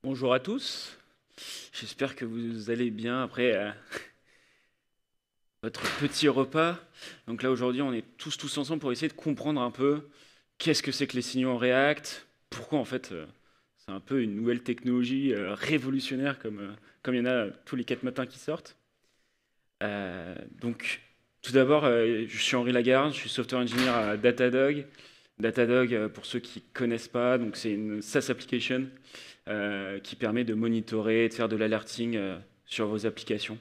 Bonjour à tous, j'espère que vous allez bien après votre petit repas. Donc là aujourd'hui on est tous ensemble pour essayer de comprendre un peu qu'est-ce que c'est que les signaux en React, pourquoi en fait c'est un peu une nouvelle technologie révolutionnaire comme il y en a tous les 4 matins qui sortent. Donc tout d'abord je suis Henri Lagarde, je suis software engineer à Datadog. Datadog, pour ceux qui ne connaissent pas, donc c'est une SaaS application qui permet de monitorer et de faire de l'alerting sur vos applications,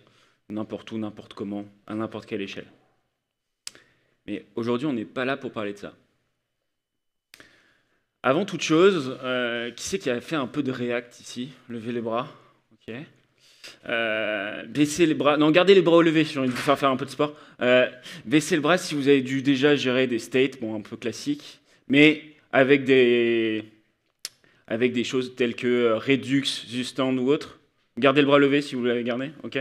n'importe où, n'importe comment, à n'importe quelle échelle. Mais aujourd'hui, on n'est pas là pour parler de ça. Avant toute chose, qui c'est qui a fait un peu de React ici? Levez les bras. Ok. Baissez les bras. Non, gardez les bras au levé, j'ai envie de vous faire un peu de sport. Baissez le bras si vous avez dû déjà gérer des states, bon, un peu classiques, mais avec des choses telles que Redux, Zustand ou autre. Gardez le bras levé si vous l'avez gardé, ok,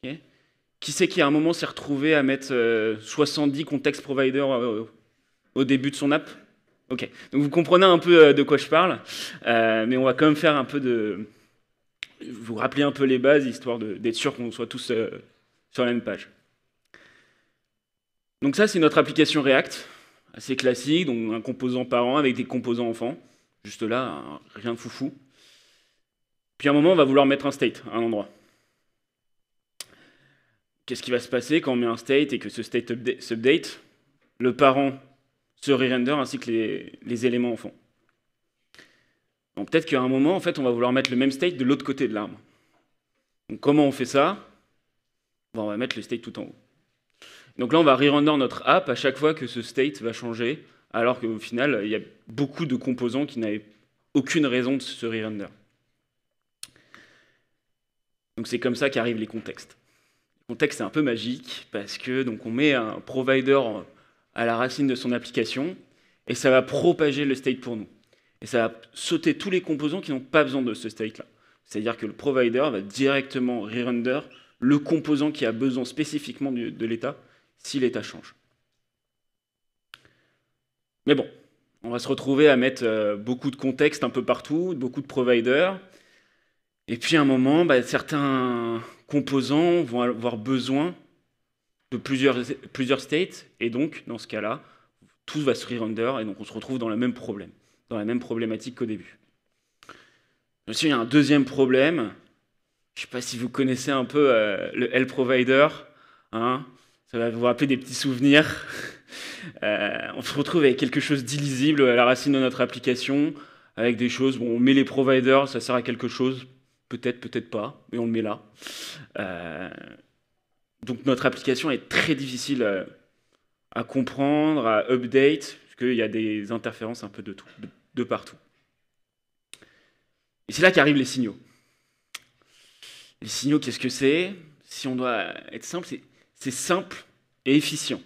ok. Qui c'est qui à un moment s'est retrouvé à mettre 70 context providers au début de son app? Ok, donc vous comprenez un peu de quoi je parle, mais on va quand même faire un peu de... Vous rappeler un peu les bases, histoire d'être sûr qu'on soit tous sur la même page. Donc ça, c'est notre application React, assez classique, donc un composant parent avec des composants enfants. Juste là, rien de foufou. Puis à un moment, on va vouloir mettre un state à un endroit. Qu'est-ce qui va se passer quand on met un state et que ce state s'update? Le parent se re-render ainsi que les éléments enfants. Donc peut-être qu'à un moment, en fait, on va vouloir mettre le même state de l'autre côté de l'arbre. Donc comment on fait ça? Bon, on va mettre le state tout en haut. Donc là, on va re-render notre app à chaque fois que ce state va changer, alors qu'au final, il y a beaucoup de composants qui n'avaient aucune raison de se re-render. Donc c'est comme ça qu'arrivent les contextes. Le contexte est un peu magique parce que donc on met un provider à la racine de son application et ça va propager le state pour nous. Et ça va sauter tous les composants qui n'ont pas besoin de ce state-là. C'est-à-dire que le provider va directement re-render le composant qui a besoin spécifiquement de l'état si l'état change. Mais bon, on va se retrouver à mettre beaucoup de contexte un peu partout, beaucoup de providers. Et puis à un moment, certains composants vont avoir besoin de plusieurs states, et donc, dans ce cas-là, tout va se re-render, et donc on se retrouve dans le même problème, dans la même problématique qu'au début. Ensuite, il y a un deuxième problème. Je ne sais pas si vous connaissez un peu le L provider. Hein, ça va vous rappeler des petits souvenirs. On se retrouve avec quelque chose d'illisible à la racine de notre application, avec des choses, bon, on met les providers, ça sert à quelque chose, peut-être, peut-être pas, mais on le met là. Donc notre application est très difficile à comprendre, à update, parce qu'il y a des interférences un peu de tout, de partout. Et c'est là qu'arrivent les signaux. Les signaux, qu'est-ce que c'est? Si on doit être simple, c'est simple et efficient.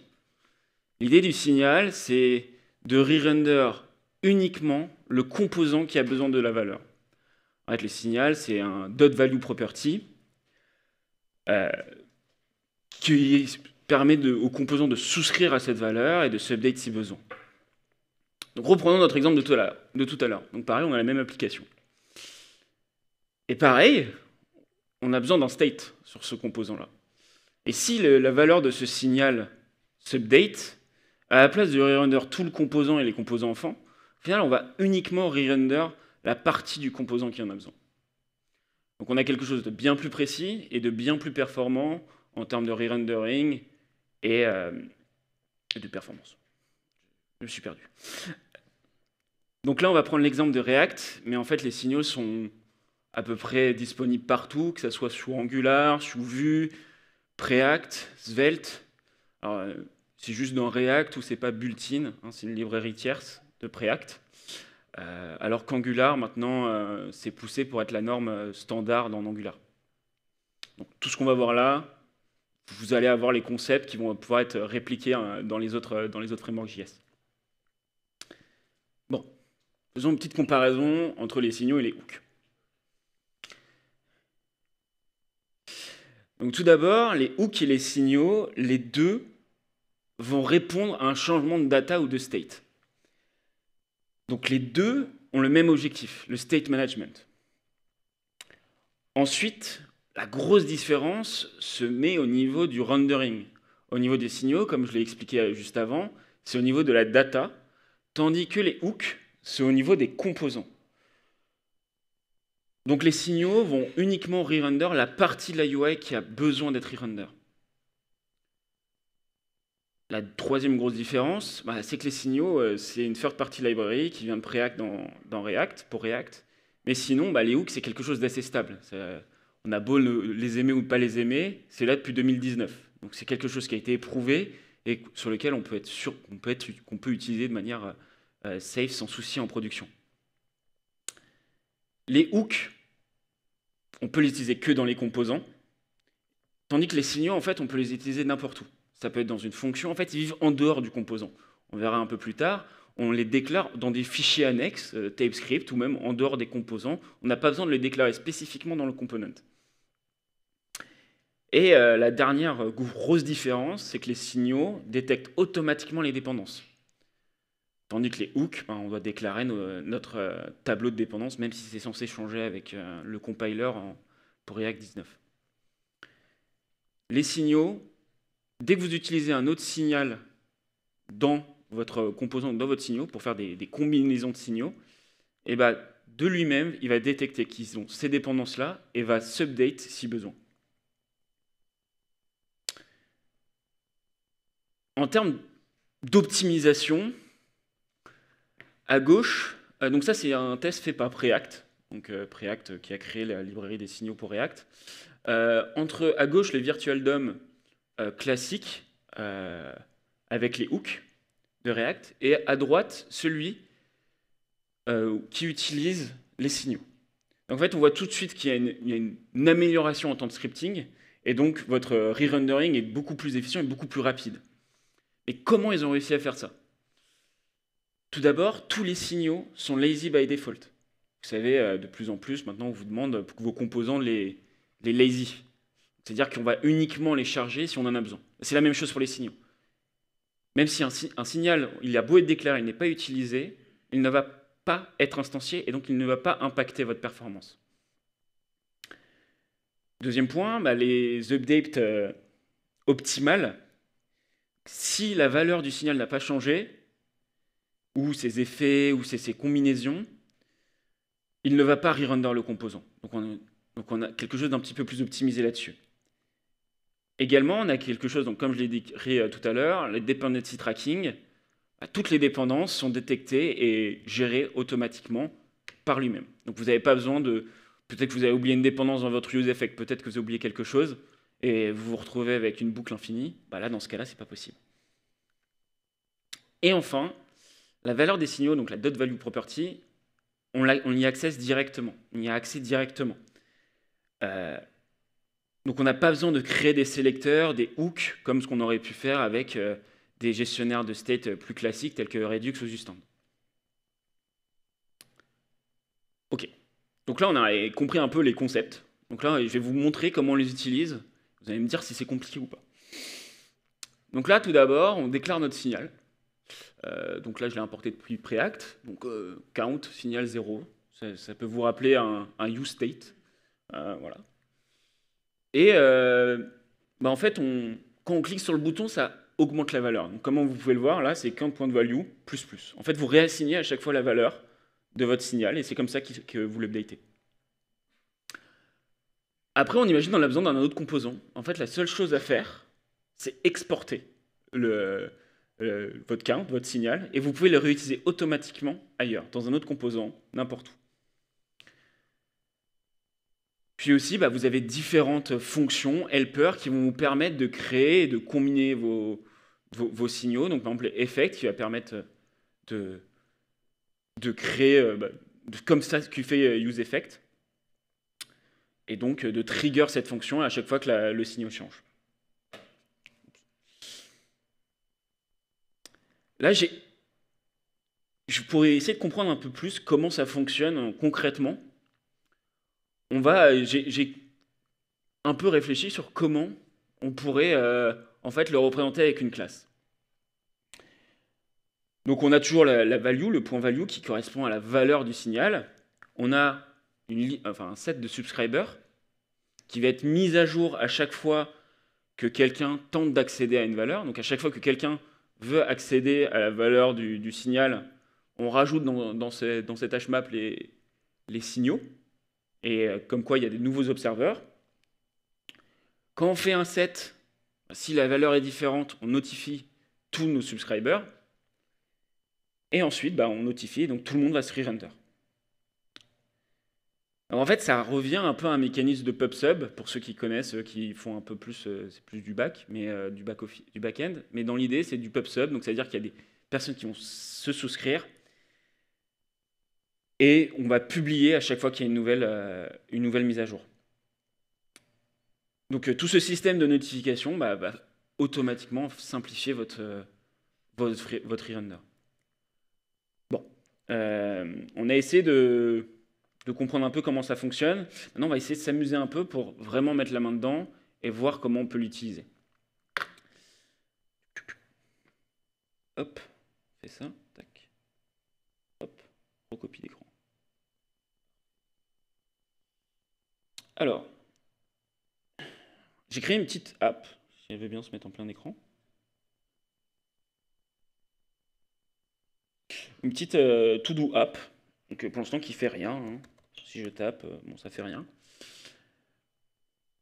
L'idée du signal, c'est de re-render uniquement le composant qui a besoin de la valeur. En fait, le signal, c'est un .value property qui permet au composant de souscrire à cette valeur et de s'update si besoin. Donc reprenons notre exemple de tout à l'heure. Donc pareil, on a la même application. Et pareil, on a besoin d'un state sur ce composant-là. Et si la valeur de ce signal s'update, à la place de re-render tout le composant et les composants enfants, au final, on va uniquement re-render la partie du composant qui en a besoin. Donc on a quelque chose de bien plus précis et de bien plus performant en termes de re-rendering et de performance. Je me suis perdu. Donc là, on va prendre l'exemple de React, mais en fait, les signaux sont à peu près disponibles partout, que ce soit sous Angular, sous Vue, Preact, Svelte. Alors, c'est juste dans React ou c'est pas built-in, hein, c'est une librairie tierce de Preact. Alors qu'Angular, maintenant, c'est poussé pour être la norme standard en Angular. Donc, tout ce qu'on va voir là, vous allez avoir les concepts qui vont pouvoir être répliqués dans les autres frameworks JS. Bon, faisons une petite comparaison entre les signaux et les hooks. Donc tout d'abord, les hooks et les signaux, les deux vont répondre à un changement de data ou de state. Donc les deux ont le même objectif, le state management. Ensuite, la grosse différence se met au niveau du rendering. Au niveau des signaux, comme je l'ai expliqué juste avant, c'est au niveau de la data, tandis que les hooks, c'est au niveau des composants. Donc les signaux vont uniquement re-render la partie de la UI qui a besoin d'être re-render. La troisième grosse différence, c'est que les signaux, c'est une third-party library qui vient de Preact dans React, pour React. Mais sinon, les hooks, c'est quelque chose d'assez stable. On a beau les aimer ou pas les aimer, c'est là depuis 2019. Donc c'est quelque chose qui a été éprouvé et sur lequel on peut être sûr qu'on peut utiliser de manière safe, sans souci en production. Les hooks, on peut les utiliser que dans les composants, tandis que les signaux, en fait, on peut les utiliser n'importe où. Ça peut être dans une fonction. En fait, ils vivent en dehors du composant. On verra un peu plus tard. On les déclare dans des fichiers annexes, TypeScript, ou même en dehors des composants. On n'a pas besoin de les déclarer spécifiquement dans le component. Et la dernière grosse différence, c'est que les signaux détectent automatiquement les dépendances. Tandis que les hooks, on doit déclarer notre tableau de dépendance, même si c'est censé changer avec le compiler pour React 19. Les signaux, dès que vous utilisez un autre signal dans votre composant, dans votre signal, pour faire des combinaisons de signaux, et de lui-même, il va détecter qu'ils ont ces dépendances-là et va s'update si besoin. En termes d'optimisation, à gauche, donc ça c'est un test fait par Preact, donc Preact qui a créé la librairie des signaux pour React. Entre à gauche le Virtual DOM classique avec les hooks de React et à droite celui qui utilise les signaux. Donc, en fait, on voit tout de suite qu'il y a une amélioration en temps de scripting et donc votre re-rendering est beaucoup plus efficient et beaucoup plus rapide. Et comment ils ont réussi à faire ça? Tout d'abord, tous les signaux sont lazy by default. Vous savez, de plus en plus, maintenant, on vous demande pour vos composants les lazy. C'est-à-dire qu'on va uniquement les charger si on en a besoin. C'est la même chose pour les signaux. Même si un signal, il a beau être déclaré, il n'est pas utilisé, il ne va pas être instancié et donc il ne va pas impacter votre performance. Deuxième point, les updates optimales. Si la valeur du signal n'a pas changé, ou ses effets, ou ses combinaisons, il ne va pas re-render le composant. Donc on a quelque chose d'un petit peu plus optimisé là-dessus. Également, on a quelque chose, donc comme je l'ai décrit tout à l'heure, le dependency tracking. Toutes les dépendances sont détectées et gérées automatiquement par lui-même. Donc vous n'avez pas besoin de... Peut-être que vous avez oublié une dépendance dans votre use effect, peut-être que vous avez oublié quelque chose, et vous vous retrouvez avec une boucle infinie. Là, dans ce cas-là, c'est pas possible. Et enfin, la valeur des signaux, donc la dot value property, on y accède directement. On y a accès directement. Donc on n'a pas besoin de créer des sélecteurs, des hooks, comme ce qu'on aurait pu faire avec des gestionnaires de state plus classiques tels que Redux ou Zustand. Ok. Donc là, on a compris un peu les concepts. Donc là, je vais vous montrer comment on les utilise. Vous allez me dire si c'est compliqué ou pas. Donc là, tout d'abord, on déclare notre signal. Donc là, je l'ai importé depuis Preact. Donc count, signal 0. Ça peut vous rappeler un use state. Voilà. Et en fait, quand on clique sur le bouton, ça augmente la valeur. Donc, comment vous pouvez le voir, là, c'est count.value plus plus. En fait, vous réassignez à chaque fois la valeur de votre signal, et c'est comme ça que vous l'updatez. Après, on imagine qu'on a besoin d'un autre composant. En fait, la seule chose à faire, c'est exporter votre count, votre signal, et vous pouvez le réutiliser automatiquement ailleurs, dans un autre composant, n'importe où. Puis aussi, vous avez différentes fonctions, helper, qui vont vous permettre de créer et de combiner vos signaux. Donc, par exemple, effect, qui va permettre de créer, comme ça, ce qui fait useEffect. Et donc, de trigger cette fonction à chaque fois que le signal change. Là, je pourrais essayer de comprendre un peu plus comment ça fonctionne concrètement. J'ai un peu réfléchi sur comment on pourrait en fait le représenter avec une classe. Donc on a toujours la value, le point value qui correspond à la valeur du signal. On a un set de subscribers qui va être mise à jour à chaque fois que quelqu'un tente d'accéder à une valeur. Donc à chaque fois que quelqu'un veut accéder à la valeur du signal, on rajoute dans cette hmap les signaux, et comme quoi il y a des nouveaux observeurs. Quand on fait un set, si la valeur est différente, on notifie tous nos subscribers, et ensuite on notifie, donc tout le monde va se re-render. Alors en fait, ça revient un peu à un mécanisme de pub-sub, pour ceux qui connaissent, qui font un peu plus, c'est plus du back, mais du back-end. Mais dans l'idée, c'est du pub-sub, donc ça veut dire qu'il y a des personnes qui vont se souscrire, et on va publier à chaque fois qu'il y a une nouvelle mise à jour. Donc tout ce système de notification va automatiquement simplifier votre re-render. Bon, on a essayé de comprendre un peu comment ça fonctionne. Maintenant, on va essayer de s'amuser un peu pour vraiment mettre la main dedans et voir comment on peut l'utiliser. Hop, fais ça, tac. Hop, recopie d'écran. Alors, j'ai créé une petite app, si elle veut bien se mettre en plein écran. Une petite to-do app, donc pour l'instant qui fait rien. Hein. Si je tape, bon, ça fait rien.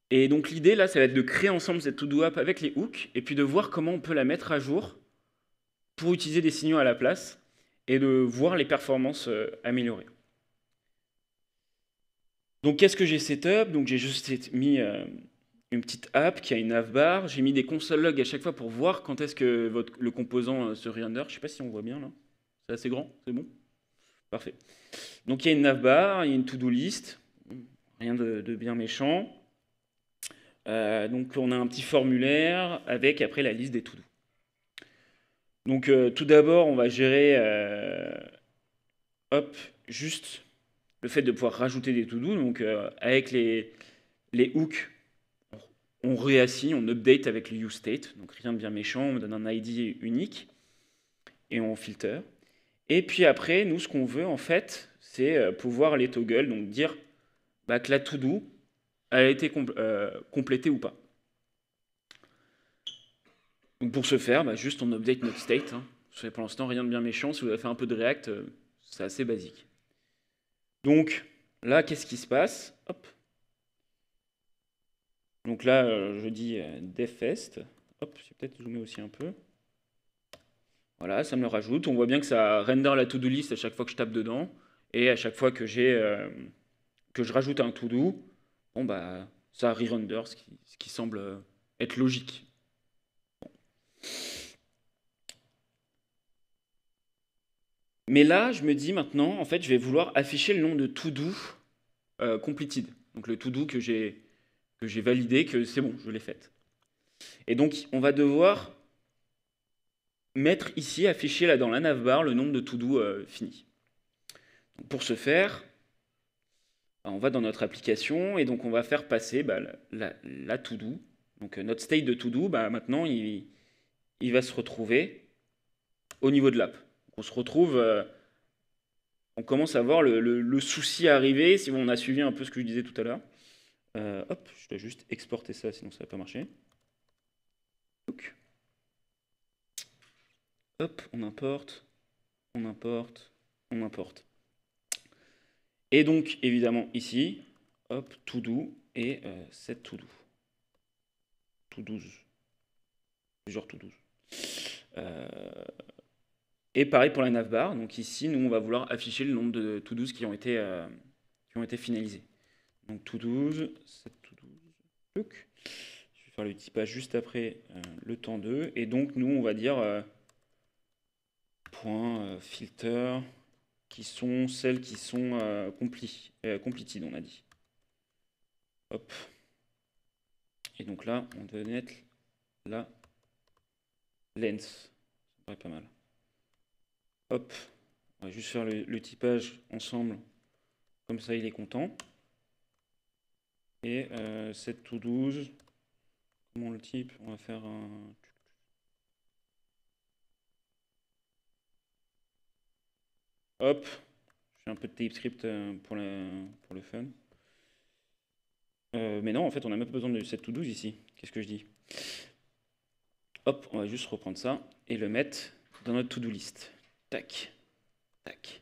Et donc l'idée là, ça va être de créer ensemble cette to-do app avec les hooks, et puis de voir comment on peut la mettre à jour pour utiliser des signaux à la place, et de voir les performances améliorées. Donc qu'est-ce que j'ai setup? Donc j'ai juste mis une petite app qui a une navbar. J'ai mis des console logs à chaque fois pour voir quand est-ce que le composant se re-render. Je ne sais pas si on voit bien là. C'est assez grand, c'est bon? Parfait. Donc il y a une navbar, il y a une to-do list. Rien de bien méchant. Donc on a un petit formulaire avec après la liste des to-do. Donc tout d'abord, on va gérer juste le fait de pouvoir rajouter des to-do. Donc avec les hooks, on réassigne, on update avec le useState. Donc rien de bien méchant, on donne un ID unique et on filtre. Et puis après, nous, ce qu'on veut en fait, c'est pouvoir les toggle, donc dire que la to-do a été complétée ou pas. Donc pour ce faire, juste on update notre state. Hein. Pour l'instant, rien de bien méchant. Si vous avez fait un peu de React, c'est assez basique. Donc là, qu'est-ce qui se passe? Hop. Donc là, je dis devfest. Hop, je vais peut-être zoomer aussi un peu. Voilà, ça me le rajoute. On voit bien que ça render la to-do list à chaque fois que je tape dedans. Et à chaque fois que je rajoute un to-do, bon, ça re-render, ce qui semble être logique. Bon. Mais là, je me dis maintenant, en fait, je vais vouloir afficher le nom de to-do completed. Donc le to-do que j'ai validé, que c'est bon, je l'ai fait. Et donc, on va devoir mettre ici, afficher là dans la navbar, le nombre de to-do finis. Pour ce faire, on va dans notre application et donc on va faire passer la to-do. Donc notre state de to-do, maintenant, il va se retrouver au niveau de l'app. On se retrouve, on commence à voir le souci arriver, si on a suivi un peu ce que je disais tout à l'heure. Hop, je dois juste exporter ça, sinon ça ne va pas marcher. Donc, hop, on importe, on importe, on importe. Et donc, évidemment, ici, hop, to-do et set to-do. To-12. Plusieurs to-12. Et pareil pour la navbar. Donc ici, nous, on va vouloir afficher le nombre de to-12 qui ont été finalisés. Donc to-12, set to-12. Je vais faire le typage juste après le temps 2. Et donc, nous, on va dire point filter qui sont celles qui sont completed, on a dit. Hop. Et donc là, on doit mettre la length. Ça paraît pas mal. Hop. On va juste faire le typage ensemble. Comme ça, il est content. Et set to 12. Comment on le type? On va faire un... Hop. Je fais un peu de TypeScript pour le fun. Mais non, en fait, on n'a même pas besoin de cette to-do ici. Qu'est-ce que je dis? Hop, on va juste reprendre ça et le mettre dans notre to-do list. Tac, tac.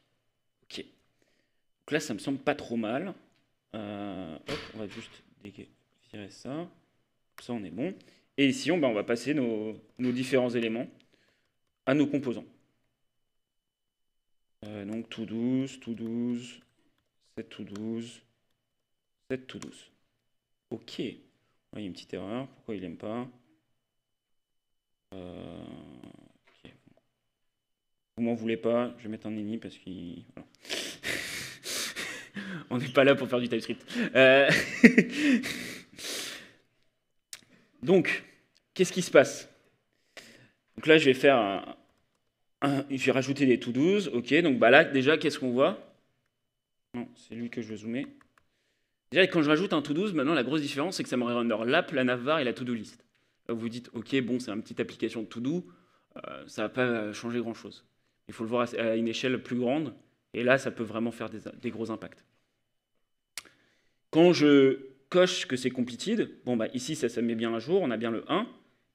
Ok. Donc là, ça me semble pas trop mal. Hop, on va juste virer ça. Ça, on est bon. Et ici, on va passer nos différents éléments à nos composants. Donc, to 12, to 12, set to 12, set to 12. Ok. Il y a une petite erreur. Pourquoi il n'aime pas? Okay. Vous m'en voulez pas, je vais mettre un ennemi parce qu'il... Voilà. On n'est pas là pour faire du TypeScript. Donc, qu'est-ce qui se passe? Donc là, je vais faire je vais rajouter des to-dos. Ok, donc là, déjà, qu'est-ce qu'on voit? Non, c'est lui que je veux zoomer. Déjà, quand je rajoute un to-dos, maintenant, la grosse différence, c'est que ça me render l'app, la navbar et la to-do list. Là, vous dites, ok, bon, c'est une petite application de to-do, ça ne va pas changer grand-chose. Il faut le voir à une échelle plus grande, et là, ça peut vraiment faire des gros impacts. Quand je coche que c'est completed, bon, ici, ça met bien à jour, on a bien le 1,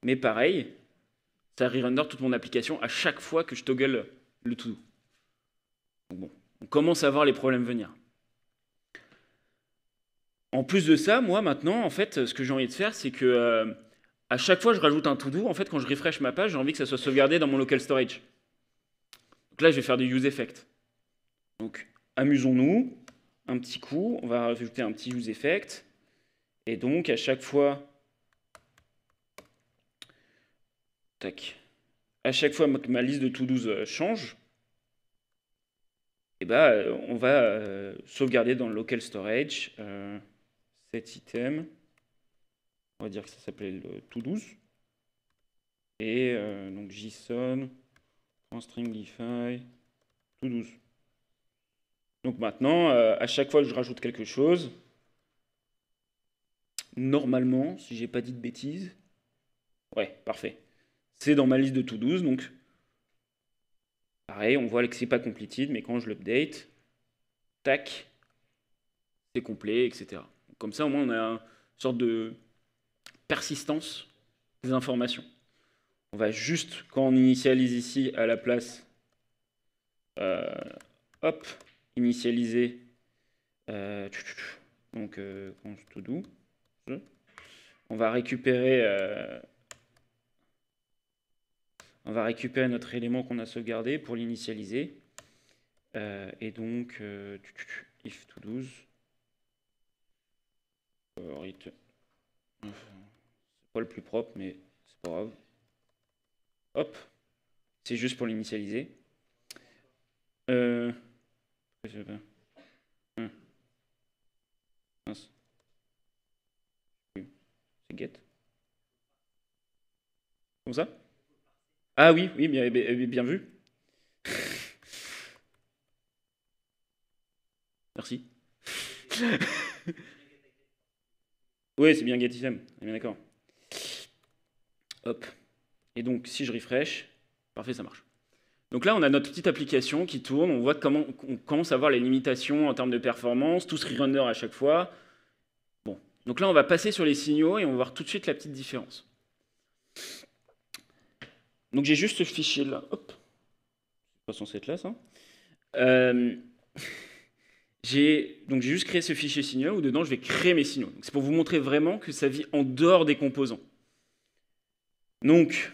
mais pareil, ça re-render toute mon application à chaque fois que je toggle le to-do. Donc bon, on commence à voir les problèmes venir. En plus de ça, moi, maintenant, en fait, ce que j'ai envie de faire, c'est que à chaque fois que je rajoute un to-do, en fait, quand je refresh ma page, j'ai envie que ça soit sauvegardé dans mon local storage. Donc là, je vais faire du use effect. Donc, amusons-nous. Un petit coup, on va rajouter un petit use effect. Et donc, à chaque fois... Tac. À chaque fois que ma liste de to-dos change, et on va sauvegarder dans le local storage cet item. On va dire que ça s'appelait le to-dos. Et donc JSON, stringify, to-dos. Donc maintenant, à chaque fois que je rajoute quelque chose, normalement, si j'ai pas dit de bêtises, ouais, parfait. C'est dans ma liste de to-dos, donc pareil, on voit que c'est pas completed, mais quand je l'update, tac, c'est complet, etc. Donc, comme ça, au moins, on a une sorte de persistance des informations. On va juste, quand on initialise ici à la place, hop, initialiser, donc to do, on va récupérer notre élément qu'on a sauvegardé pour l'initialiser. Et donc, if to 12. C'est pas le plus propre, mais c'est pas grave. Hop, c'est juste pour l'initialiser. C'est get. Comme ça? Ah oui, oui, bien vu. Merci. Oui, c'est bien get item, on est bien d'accord. Hop. Et donc, si je refresh, parfait, ça marche. Donc là, on a notre petite application qui tourne, on voit comment on commence à voir les limitations en termes de performance, tout se re-render à chaque fois. Bon, donc là, on va passer sur les signaux et on va voir tout de suite la petite différence. Donc j'ai juste ce fichier là, hop, c'est pas censé être là ça. J'ai juste créé ce fichier signaux où dedans je vais créer mes signaux. C'est pour vous montrer vraiment que ça vit en dehors des composants. Donc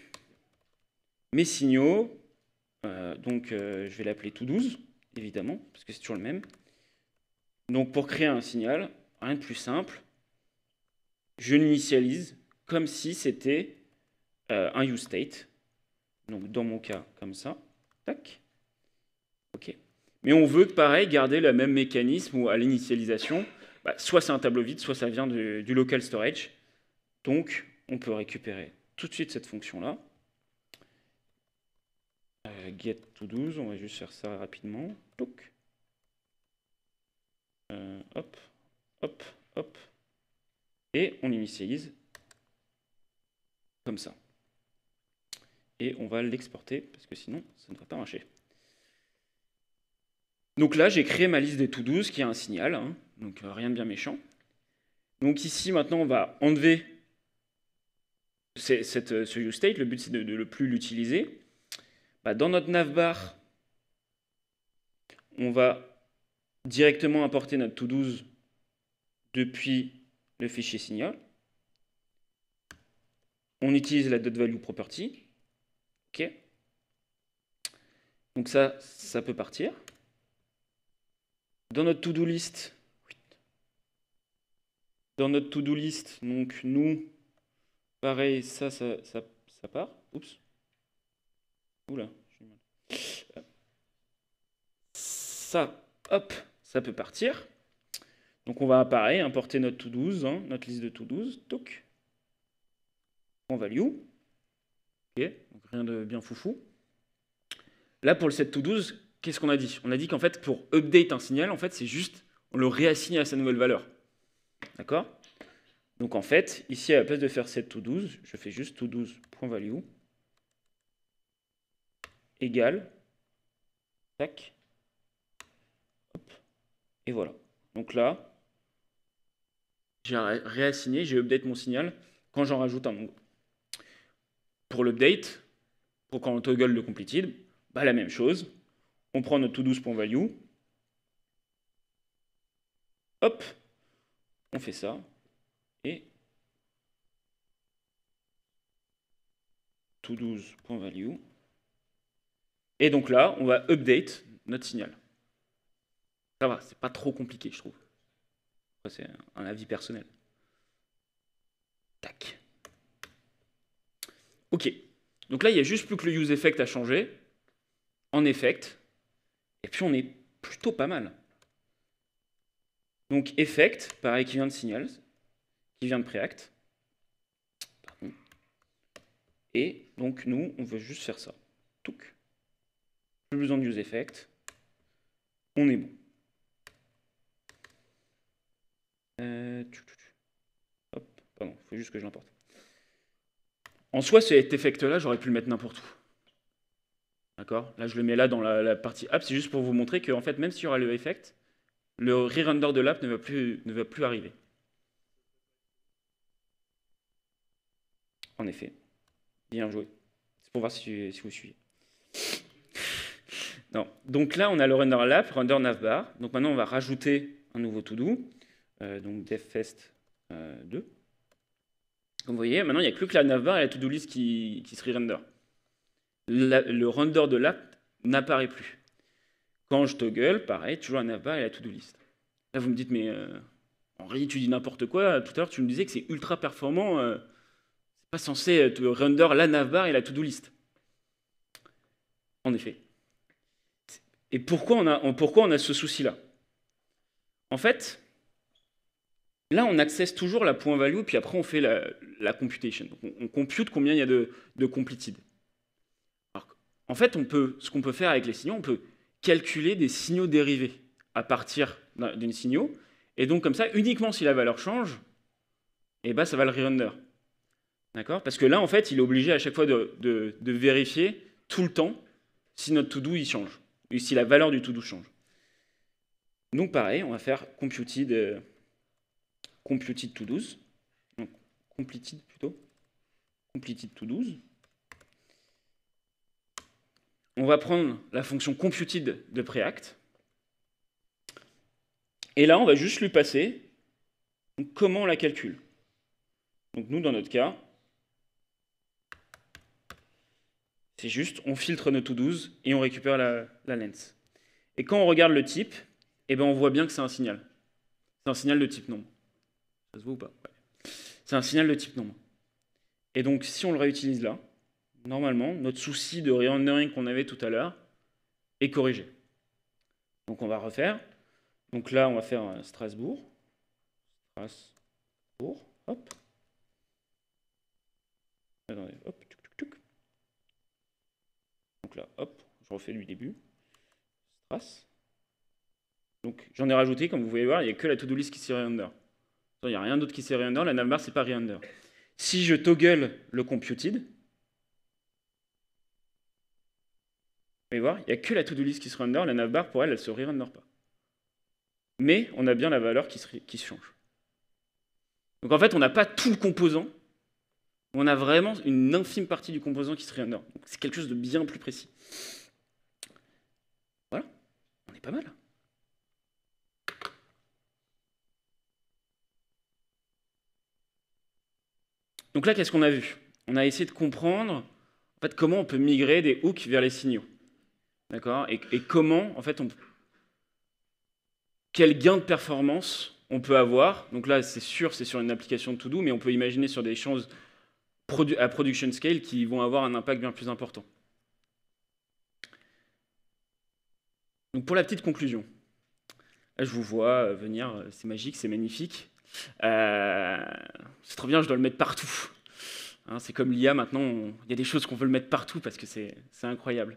mes signaux, je vais l'appeler to12 évidemment parce que c'est toujours le même. Donc pour créer un signal, rien de plus simple, je l'initialise comme si c'était un useState. Donc dans mon cas, comme ça. Tac. OK. Mais on veut, pareil, garder le même mécanisme où à l'initialisation, soit c'est un tableau vide, soit ça vient du local storage. Donc on peut récupérer tout de suite cette fonction-là. Get to 12, on va juste faire ça rapidement. Hop, hop, hop. Et on l'initialise comme ça. Et on va l'exporter, parce que sinon, ça ne va pas marcher. Donc là, j'ai créé ma liste des to-dos, qui a un signal, hein, donc rien de bien méchant. Donc ici, maintenant, on va enlever ce useState. Le but, c'est de ne plus l'utiliser. Dans notre navbar, on va directement importer notre to-dos depuis le fichier signal. On utilise la .value property. OK. Donc ça peut partir. Dans notre to-do list, donc nous, pareil, ça part. Oups. Oula. Ça, hop, ça peut partir. Donc on va, pareil, importer notre to-dos, notre liste de to-dos. Toc. En value. OK. Donc rien de bien foufou. Là, pour le set to-dos, qu'est-ce qu'on a dit? On a dit qu'en fait, pour update un signal, en fait, c'est juste, on le réassigne à sa nouvelle valeur. D'accord? Donc en fait, ici, à la place de faire set to-dos, je fais juste to-dos.value égale, tac, hop, et voilà. Donc là, j'ai réassigné, j'ai update mon signal quand j'en rajoute un nouveau. Pour l'update, pour quand on toggle le completed, la même chose. On prend notre to-dos.value, hop, on fait ça, et to-dos.value. Et donc là, on va update notre signal. Ça va, c'est pas trop compliqué, je trouve. C'est un avis personnel. Tac. OK. Donc là, il n'y a juste plus que le useEffect à changer en effect. Et puis, on est plutôt pas mal. Donc, effect, pareil, qui vient de signal, qui vient de preact. Pardon. Et donc, nous, on veut juste faire ça. Touc. Plus besoin de useEffect. On est bon. Hop, pardon, il faut juste que je l'importe. En soi, cet effect-là, j'aurais pu le mettre n'importe où. D'accord? Là, je le mets là dans la partie app. C'est juste pour vous montrer qu'en fait, même s'il y aura le effect, le re-render de l'app ne va plus arriver. En effet. Bien joué. C'est pour voir si vous suivez. Non. Donc là, on a le render l'app, render navbar. Donc maintenant, on va rajouter un nouveau to-do. Donc devfest 2. Comme vous voyez, maintenant, il n'y a plus que la navbar et la to-do list qui se re-render. Le render de l'app n'apparaît plus. Quand je toggle, pareil, toujours la navbar et la to-do list. Là, vous me dites, mais Henri, tu dis n'importe quoi. Tout à l'heure, tu me disais que c'est ultra performant. C'est pas censé te render la navbar et la to-do list. En effet. Et pourquoi on a ce souci-là? En fait, là, on accesse toujours la point value, puis après, on fait la computation. Donc, on compute combien il y a de completed. Alors, en fait, ce qu'on peut faire avec les signaux, on peut calculer des signaux dérivés à partir d'une signaux. Et donc, comme ça, uniquement si la valeur change, ça va le re-render. D'accord? Parce que là, en fait, il est obligé à chaque fois de vérifier tout le temps si notre to-do il change, et si la valeur du to-do change. Donc, pareil, on va faire computed to-dos. Donc, completed plutôt. Completed to-dos. On va prendre la fonction computed de preact. Et là, on va juste lui passer comment on la calcule. Donc, nous, dans notre cas, c'est juste, on filtre nos to-dos et on récupère la length. Et quand on regarde le type, on voit bien que c'est un signal. C'est un signal de type nombre. Ça se voit ou pas? Ouais. C'est un signal de type nombre. Et donc, si on le réutilise là, normalement, notre souci de re-rendering qu'on avait tout à l'heure est corrigé. Donc, on va refaire. Donc là, on va faire Strasbourg. Hop. Attendez, hop. Donc là, hop, je refais du début. Stras. Donc j'en ai rajouté, comme vous pouvez voir, il n'y a que la to-do list qui s'est re-render. Il n'y a rien d'autre qui s'est re-render, la navbar, c'est pas re-render. Si je toggle le computed, vous pouvez voir, il n'y a que la to-do list qui se render, la navbar, pour elle, elle ne se re-render pas. Mais on a bien la valeur qui se change. Donc en fait, on n'a pas tout le composant, on a vraiment une infime partie du composant qui se réhonore. C'est quelque chose de bien plus précis. Voilà, on est pas mal. Donc là, qu'est-ce qu'on a vu? On a essayé de comprendre en fait, comment on peut migrer des hooks vers les signaux. D'accord, et comment, en fait, quel gain de performance on peut avoir. Donc là, c'est sûr, c'est sur une application de to-do, mais on peut imaginer sur des choses à production scale qui vont avoir un impact bien plus important. Donc pour la petite conclusion, là, je vous vois venir, c'est magique, c'est magnifique. C'est trop bien, je dois le mettre partout. Hein, c'est comme l'IA maintenant, il y a des choses qu'on veut le mettre partout parce que c'est incroyable.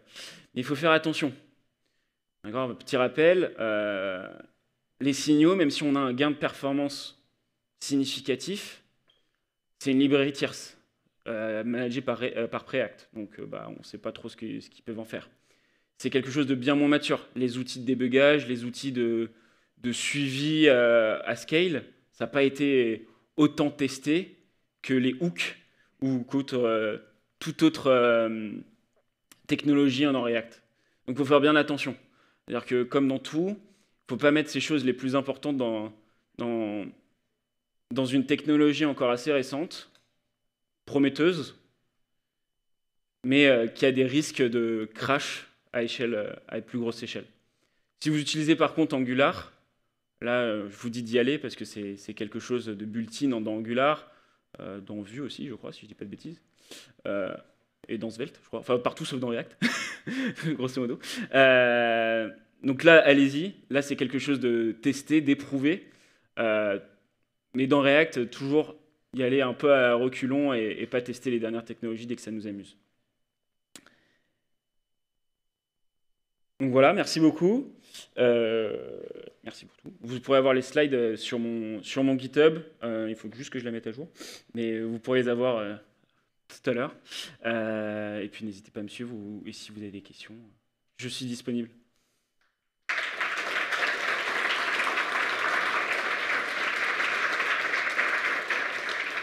Mais il faut faire attention. D'accord, petit rappel, les signaux, même si on a un gain de performance significatif, c'est une librairie tierce, managée par Preact. Donc on ne sait pas trop ce qu'ils peuvent en faire. C'est quelque chose de bien moins mature. Les outils de débugage, les outils de suivi à scale, ça n'a pas été autant testé que les hooks ou toute autre technologie en React. Donc il faut faire bien attention. C'est-à-dire que comme dans tout, il ne faut pas mettre ces choses les plus importantes dans une technologie encore assez récente, prometteuse, mais qui a des risques de crash à plus grosse échelle. Si vous utilisez par contre Angular, là je vous dis d'y aller parce que c'est quelque chose de built-in dans Angular, dans Vue aussi je crois, si je ne dis pas de bêtises, et dans Svelte je crois, enfin partout sauf dans React, grosso modo. Donc là allez-y, là c'est quelque chose de testé, d'éprouvé, mais dans React toujours y aller un peu à reculons et pas tester les dernières technologies dès que ça nous amuse. Donc voilà, merci beaucoup. Merci pour tout. Vous pourrez avoir les slides sur mon GitHub. Il faut juste que je la mette à jour. Mais vous pourrez les avoir tout à l'heure. Et puis n'hésitez pas à me suivre et si vous avez des questions, je suis disponible.